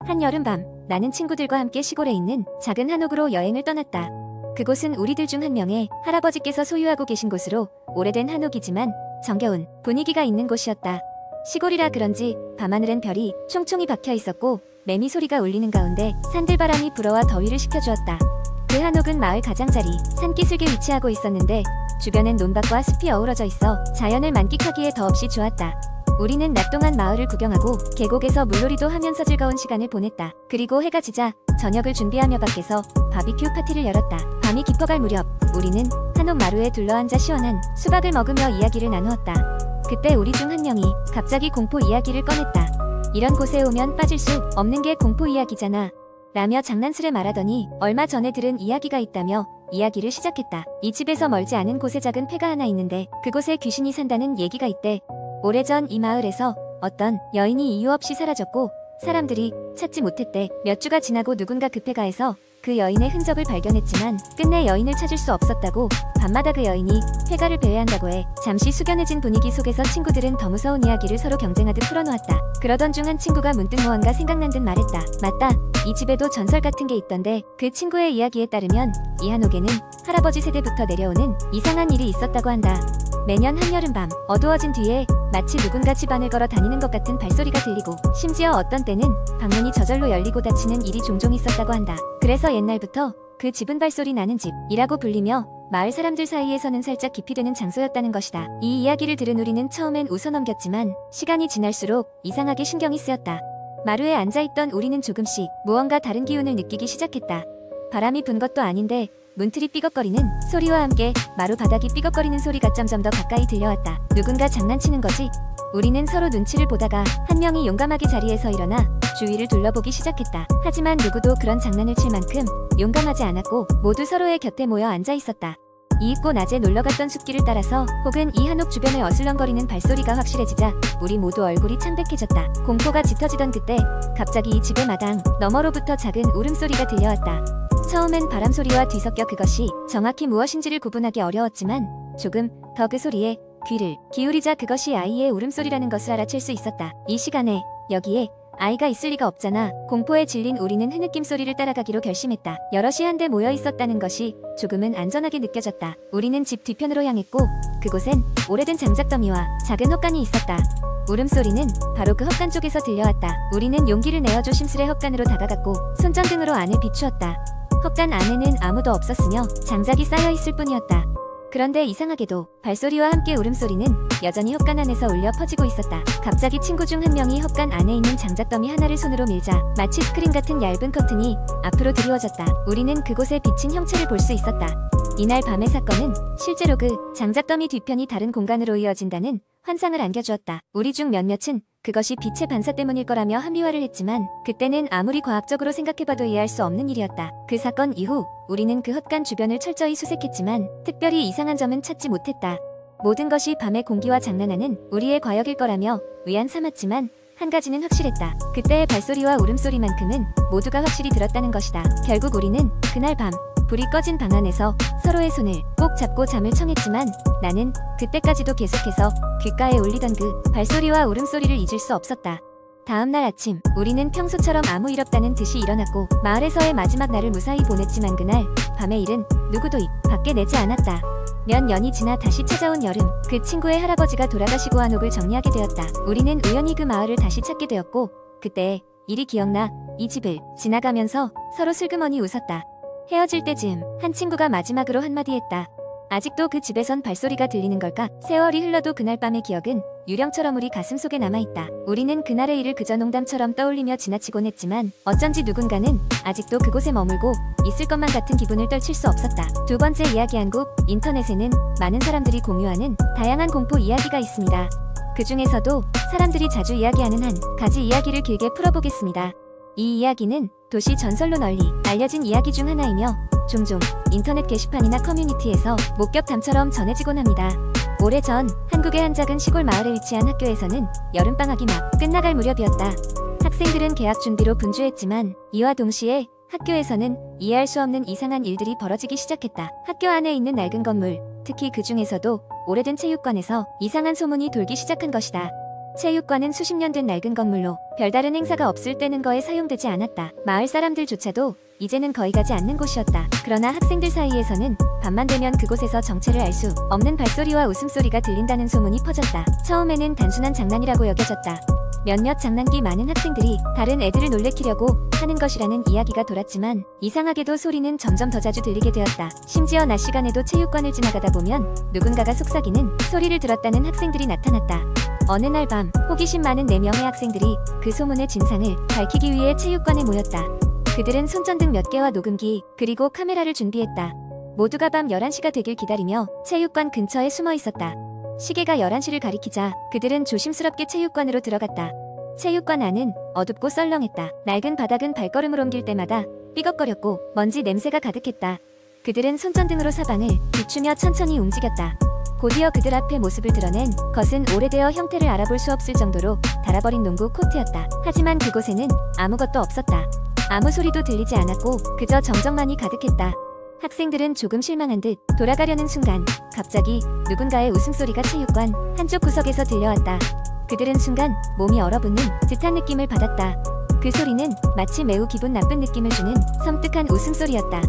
한여름밤, 나는 친구들과 함께 시골에 있는 작은 한옥으로 여행을 떠났다. 그곳은 우리들 중 한 명의 할아버지께서 소유하고 계신 곳으로 오래된 한옥이지만 정겨운 분위기가 있는 곳이었다. 시골이라 그런지 밤하늘엔 별이 총총히 박혀 있었고 매미 소리가 울리는 가운데 산들바람이 불어와 더위를 식혀주었다. 그 한옥은 마을 가장자리 산기슭에 위치하고 있었는데 주변엔 논밭과 숲이 어우러져 있어 자연을 만끽하기에 더없이 좋았다. 우리는 낮 동안 마을을 구경하고 계곡에서 물놀이도 하면서 즐거운 시간을 보냈다. 그리고 해가 지자 저녁을 준비하며 밖에서 바비큐 파티를 열었다. 밤이 깊어갈 무렵 우리는 한옥 마루에 둘러앉아 시원한 수박을 먹으며 이야기를 나누었다. 그때 우리 중 한 명이 갑자기 공포 이야기를 꺼냈다. 이런 곳에 오면 빠질 수 없는 게 공포 이야기잖아 라며 장난스레 말하더니 얼마 전에 들은 이야기가 있다며 이야기를 시작했다. 이 집에서 멀지 않은 곳에 작은 폐가 하나 있는데 그곳에 귀신이 산다는 얘기가 있대. 오래전 이 마을에서 어떤 여인이 이유 없이 사라졌고 사람들이 찾지 못했대. 몇 주가 지나고 누군가 그 폐가에서 그 여인의 흔적을 발견했지만 끝내 여인을 찾을 수 없었다고. 밤마다 그 여인이 폐가를 배회한다고 해. 잠시 숙연해진 분위기 속에서 친구들은 더 무서운 이야기를 서로 경쟁하듯 풀어놓았다. 그러던 중 한 친구가 문득 무언가 생각난 듯 말했다. 맞다, 이 집에도 전설 같은 게 있던데. 그 친구의 이야기에 따르면 이 한옥에는 할아버지 세대부터 내려오는 이상한 일이 있었다고 한다. 매년 한여름밤 어두워진 뒤에 마치 누군가 집안을 걸어 다니는 것 같은 발소리가 들리고 심지어 어떤 때는 방문이 저절로 열리고 닫히는 일이 종종 있었다고 한다. 그래서 옛날부터 그 집은 발소리 나는 집이라고 불리며 마을 사람들 사이에서는 살짝 기피되는 장소였다는 것이다. 이 이야기를 들은 우리는 처음엔 웃어넘겼지만 시간이 지날수록 이상하게 신경이 쓰였다. 마루에 앉아있던 우리는 조금씩 무언가 다른 기운을 느끼기 시작했다. 바람이 분 것도 아닌데 문틀이 삐걱거리는 소리와 함께 마루 바닥이 삐걱거리는 소리가 점점 더 가까이 들려왔다. 누군가 장난치는 거지? 우리는 서로 눈치를 보다가 한 명이 용감하게 자리에서 일어나 주위를 둘러보기 시작했다. 하지만 누구도 그런 장난을 칠 만큼 용감하지 않았고 모두 서로의 곁에 모여 앉아 있었다. 이윽고 낮에 놀러갔던 숲길을 따라서 혹은 이 한옥 주변을 어슬렁거리는 발소리가 확실해지자 우리 모두 얼굴이 창백해졌다. 공포가 짙어지던 그때 갑자기 이 집의 마당 너머로부터 작은 울음소리가 들려왔다. 처음엔 바람소리와 뒤섞여 그것이 정확히 무엇인지를 구분하기 어려웠지만 조금 더 그 소리에 귀를 기울이자 그것이 아이의 울음소리라는 것을 알아챌 수 있었다. 이 시간에 여기에 아이가 있을 리가 없잖아. 공포에 질린 우리는 흐느낌 소리를 따라가기로 결심했다. 여럿이 한데 모여 있었다는 것이 조금은 안전하게 느껴졌다. 우리는 집 뒤편으로 향했고 그곳엔 오래된 장작더미와 작은 헛간이 있었다. 울음소리는 바로 그 헛간 쪽에서 들려왔다. 우리는 용기를 내어 조심스레 헛간으로 다가갔고 손전등으로 안을 비추었다. 헛간 안에는 아무도 없었으며 장작이 쌓여있을 뿐이었다. 그런데 이상하게도 발소리와 함께 울음소리는 여전히 헛간 안에서 울려 퍼지고 있었다. 갑자기 친구 중 한 명이 헛간 안에 있는 장작더미 하나를 손으로 밀자 마치 스크린 같은 얇은 커튼이 앞으로 드리워졌다. 우리는 그곳에 비친 형체를 볼 수 있었다. 이날 밤의 사건은 실제로 그 장작더미 뒤편이 다른 공간으로 이어진다는 환상을 안겨주었다. 우리 중 몇몇은 그것이 빛의 반사 때문일 거라며 합리화를 했지만 그때는 아무리 과학적으로 생각해봐도 이해할 수 없는 일이었다. 그 사건 이후 우리는 그 헛간 주변을 철저히 수색했지만 특별히 이상한 점은 찾지 못했다. 모든 것이 밤의 공기와 장난하는 우리의 과역일 거라며 위안 삼았지만 한 가지는 확실했다. 그때의 발소리와 울음소리만큼은 모두가 확실히 들었다는 것이다. 결국 우리는 그날 밤 불이 꺼진 방 안에서 서로의 손을 꼭 잡고 잠을 청했지만 나는 그때까지도 계속해서 귓가에 울리던 그 발소리와 울음소리를 잊을 수 없었다. 다음날 아침 우리는 평소처럼 아무 일 없다는 듯이 일어났고 마을에서의 마지막 날을 무사히 보냈지만 그날 밤의 일은 누구도 입 밖에 내지 않았다. 몇 년이 지나 다시 찾아온 여름, 그 친구의 할아버지가 돌아가시고 한옥을 정리하게 되었다. 우리는 우연히 그 마을을 다시 찾게 되었고 그때의 일이 기억나 이 집을 지나가면서 서로 슬그머니 웃었다. 헤어질 때쯤 한 친구가 마지막으로 한마디 했다. 아직도 그 집에선 발소리가 들리는 걸까? 세월이 흘러도 그날 밤의 기억은 유령처럼 우리 가슴속에 남아있다. 우리는 그날의 일을 그저 농담처럼 떠올리며 지나치곤 했지만 어쩐지 누군가는 아직도 그곳에 머물고 있을 것만 같은 기분을 떨칠 수 없었다. 두 번째 이야기 한 곡. 인터넷에는 많은 사람들이 공유하는 다양한 공포 이야기가 있습니다. 그 중에서도 사람들이 자주 이야기하는 한 가지 이야기를 길게 풀어보겠습니다. 이 이야기는 도시 전설로 널리 알려진 이야기 중 하나이며 종종 인터넷 게시판이나 커뮤니티에서 목격담처럼 전해지곤 합니다. 오래전 한국의 한 작은 시골 마을에 위치한 학교에서는 여름방학이 막 끝나갈 무렵이었다. 학생들은 개학 준비로 분주했지만 이와 동시에 학교에서는 이해할 수 없는 이상한 일들이 벌어지기 시작했다. 학교 안에 있는 낡은 건물, 특히 그 중에서도 오래된 체육관에서 이상한 소문이 돌기 시작한 것이다. 체육관은 수십 년 된 낡은 건물로 별다른 행사가 없을 때는 거의 사용되지 않았다. 마을 사람들조차도 이제는 거의 가지 않는 곳이었다. 그러나 학생들 사이에서는 밤만 되면 그곳에서 정체를 알 수 없는 발소리와 웃음소리가 들린다는 소문이 퍼졌다. 처음에는 단순한 장난이라고 여겨졌다. 몇몇 장난기 많은 학생들이 다른 애들을 놀래키려고 하는 것이라는 이야기가 돌았지만 이상하게도 소리는 점점 더 자주 들리게 되었다. 심지어 낮 시간에도 체육관을 지나가다 보면 누군가가 속삭이는 소리를 들었다는 학생들이 나타났다. 어느 날 밤 호기심 많은 4명의 학생들이 그 소문의 진상을 밝히기 위해 체육관에 모였다. 그들은 손전등 몇 개와 녹음기 그리고 카메라를 준비했다. 모두가 밤 11시가 되길 기다리며 체육관 근처에 숨어 있었다. 시계가 11시를 가리키자 그들은 조심스럽게 체육관으로 들어갔다. 체육관 안은 어둡고 썰렁했다. 낡은 바닥은 발걸음을 옮길 때마다 삐걱거렸고 먼지 냄새가 가득했다. 그들은 손전등으로 사방을 비추며 천천히 움직였다. 곧이어 그들 앞에 모습을 드러낸 것은 오래되어 형태를 알아볼 수 없을 정도로 닳아버린 농구 코트였다. 하지만 그곳에는 아무것도 없었다. 아무 소리도 들리지 않았고 그저 정적만이 가득했다. 학생들은 조금 실망한 듯 돌아가려는 순간 갑자기 누군가의 웃음소리가 체육관 한쪽 구석에서 들려왔다. 그들은 순간 몸이 얼어붙는 듯한 느낌을 받았다. 그 소리는 마치 매우 기분 나쁜 느낌을 주는 섬뜩한 웃음소리였다.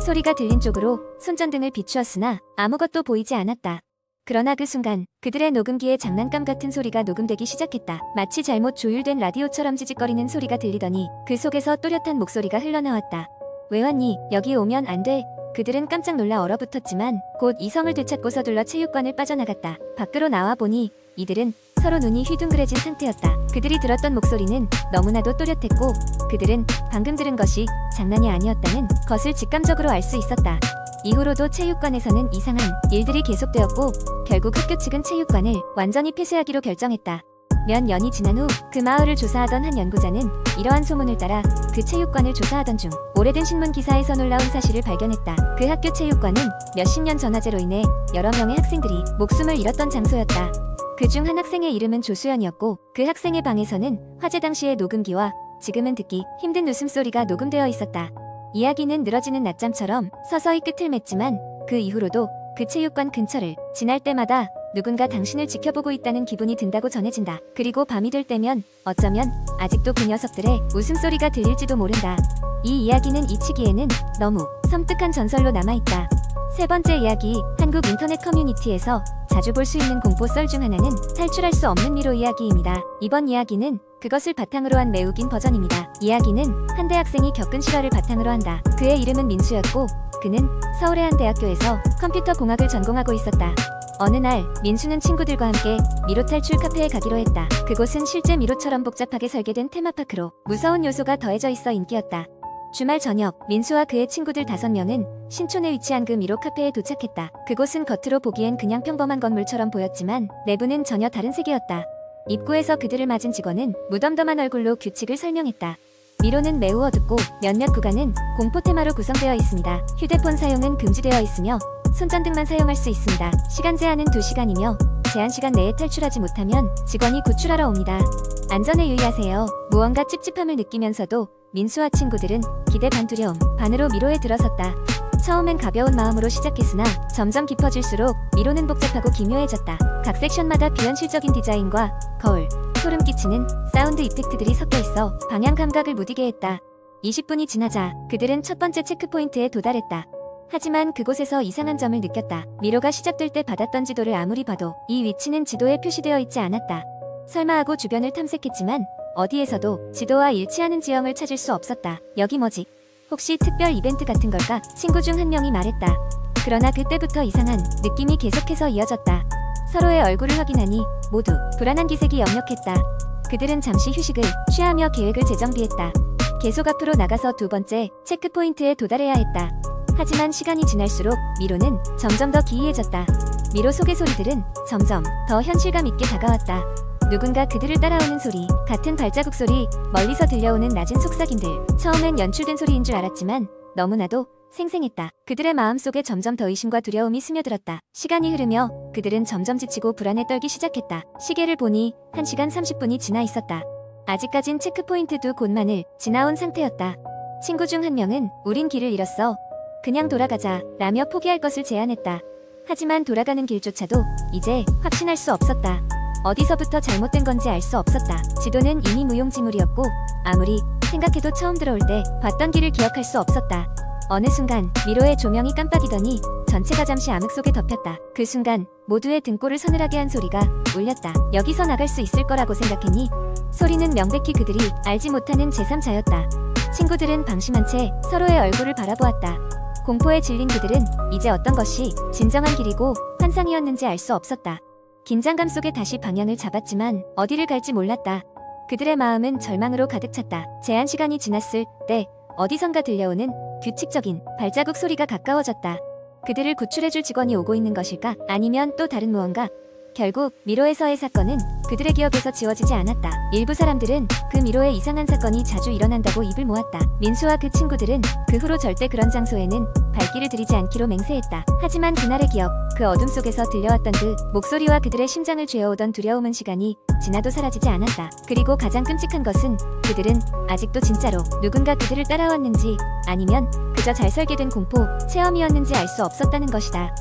소리가 들린 쪽으로 손전등을 비추었으나 아무것도 보이지 않았다. 그러나 그 순간 그들의 녹음기에 장난감 같은 소리가 녹음되기 시작했다. 마치 잘못 조율된 라디오처럼 지직거리는 소리가 들리더니 그 속에서 또렷한 목소리가 흘러나왔다. 왜 왔니? 여기 오면 안 돼. 그들은 깜짝 놀라 얼어붙었지만 곧 이성을 되찾고 서둘러 체육관을 빠져나갔다. 밖으로 나와보니 이들은 서로 눈이 휘둥그레진 상태였다. 그들이 들었던 목소리는 너무나도 또렷했고 그들은 방금 들은 것이 장난이 아니었다는 것을 직감적으로 알 수 있었다. 이후로도 체육관에서는 이상한 일들이 계속되었고 결국 학교 측은 체육관을 완전히 폐쇄하기로 결정했다. 몇 년이 지난 후 그 마을을 조사하던 한 연구자는 이러한 소문을 따라 그 체육관을 조사하던 중 오래된 신문 기사에서 놀라운 사실을 발견했다. 그 학교 체육관은 몇십 년 전화재로 인해 여러 명의 학생들이 목숨을 잃었던 장소였다. 그중 한 학생의 이름은 조수연이었고 그 학생의 방에서는 화재 당시의 녹음기와 지금은 듣기 힘든 웃음소리가 녹음되어 있었다. 이야기는 늘어지는 낮잠처럼 서서히 끝을 맺지만 그 이후로도 그 체육관 근처를 지날 때마다 누군가 당신을 지켜보고 있다는 기분이 든다고 전해진다. 그리고 밤이 될 때면 어쩌면 아직도 그 녀석들의 웃음소리가 들릴지도 모른다. 이 이야기는 잊히기에는 너무 섬뜩한 전설로 남아있다. 세 번째 이야기, 한국 인터넷 커뮤니티에서 자주 볼 수 있는 공포 썰 중 하나는 탈출할 수 없는 미로 이야기입니다. 이번 이야기는 그것을 바탕으로 한 매우 긴 버전입니다. 이야기는 한 대학생이 겪은 실화를 바탕으로 한다. 그의 이름은 민수였고 그는 서울의 한 대학교에서 컴퓨터 공학을 전공하고 있었다. 어느 날 민수는 친구들과 함께 미로 탈출 카페에 가기로 했다. 그곳은 실제 미로처럼 복잡하게 설계된 테마파크로 무서운 요소가 더해져 있어 인기였다. 주말 저녁 민수와 그의 친구들 5명은 신촌에 위치한 그 미로 카페에 도착했다. 그곳은 겉으로 보기엔 그냥 평범한 건물처럼 보였지만 내부는 전혀 다른 세계였다. 입구에서 그들을 맞은 직원은 무덤덤한 얼굴로 규칙을 설명했다. 미로는 매우 어둡고 몇몇 구간은 공포 테마로 구성되어 있습니다. 휴대폰 사용은 금지되어 있으며 손전등만 사용할 수 있습니다. 시간 제한은 2시간이며 제한 시간 내에 탈출하지 못하면 직원이 구출하러 옵니다. 안전에 유의하세요. 무언가 찝찝함을 느끼면서도 민수와 친구들은 기대 반 두려움 반으로 미로에 들어섰다. 처음엔 가벼운 마음으로 시작했으나 점점 깊어질수록 미로는 복잡하고 기묘해졌다. 각 섹션마다 비현실적인 디자인과 거울, 소름 끼치는 사운드 이펙트들이 섞여 있어 방향 감각을 무디게 했다. 20분이 지나자 그들은 첫 번째 체크포인트에 도달했다. 하지만 그곳에서 이상한 점을 느꼈다. 미로가 시작될 때 받았던 지도를 아무리 봐도 이 위치는 지도에 표시되어 있지 않았다. 설마 하고 주변을 탐색했지만 어디에서도 지도와 일치하는 지형을 찾을 수 없었다. 여기 뭐지? 혹시 특별 이벤트 같은 걸까? 친구 중 한 명이 말했다. 그러나 그때부터 이상한 느낌이 계속해서 이어졌다. 서로의 얼굴을 확인하니 모두 불안한 기색이 역력했다. 그들은 잠시 휴식을 취하며 계획을 재정비했다. 계속 앞으로 나가서 두 번째 체크포인트에 도달해야 했다. 하지만 시간이 지날수록 미로는 점점 더 기이해졌다. 미로 속의 소리들은 점점 더 현실감 있게 다가왔다. 누군가 그들을 따라오는 소리, 같은 발자국 소리, 멀리서 들려오는 낮은 속삭임들. 처음엔 연출된 소리인 줄 알았지만 너무나도 생생했다. 그들의 마음속에 점점 더 의심과 두려움이 스며들었다. 시간이 흐르며 그들은 점점 지치고 불안에 떨기 시작했다. 시계를 보니 1시간 30분이 지나 있었다. 아직까진 체크포인트 두 곳만을 지나온 상태였다. 친구 중 한 명은 우린 길을 잃었어. 그냥 돌아가자 라며 포기할 것을 제안했다. 하지만 돌아가는 길조차도 이제 확신할 수 없었다. 어디서부터 잘못된 건지 알 수 없었다. 지도는 이미 무용지물이었고 아무리 생각해도 처음 들어올 때 봤던 길을 기억할 수 없었다. 어느 순간 미로의 조명이 깜빡이더니 전체가 잠시 암흑 속에 덮였다. 그 순간 모두의 등골을 서늘하게 한 소리가 울렸다. 여기서 나갈 수 있을 거라고 생각했니? 소리는 명백히 그들이 알지 못하는 제3자였다. 친구들은 방심한 채 서로의 얼굴을 바라보았다. 공포에 질린 그들은 이제 어떤 것이 진정한 길이고 환상이었는지 알 수 없었다. 긴장감 속에 다시 방향을 잡았지만 어디를 갈지 몰랐다. 그들의 마음은 절망으로 가득 찼다. 제한 시간이 지났을 때 어디선가 들려오는 규칙적인 발자국 소리가 가까워졌다. 그들을 구출해줄 직원이 오고 있는 것일까? 아니면 또 다른 무언가? 결국 미로에서의 사건은 그들의 기억에서 지워지지 않았다. 일부 사람들은 그 미로에 이상한 사건이 자주 일어난다고 입을 모았다. 민수와 그 친구들은 그 후로 절대 그런 장소에는 발길을 들이지 않기로 맹세했다. 하지만 그날의 기억, 그 어둠 속에서 들려왔던 그 목소리와 그들의 심장을 죄어오던 두려움은 시간이 지나도 사라지지 않았다. 그리고 가장 끔찍한 것은 그들은 아직도 진짜로 누군가 그들을 따라왔는지 아니면 그저 잘 설계된 공포 체험이었는지 알 수 없었다는 것이다.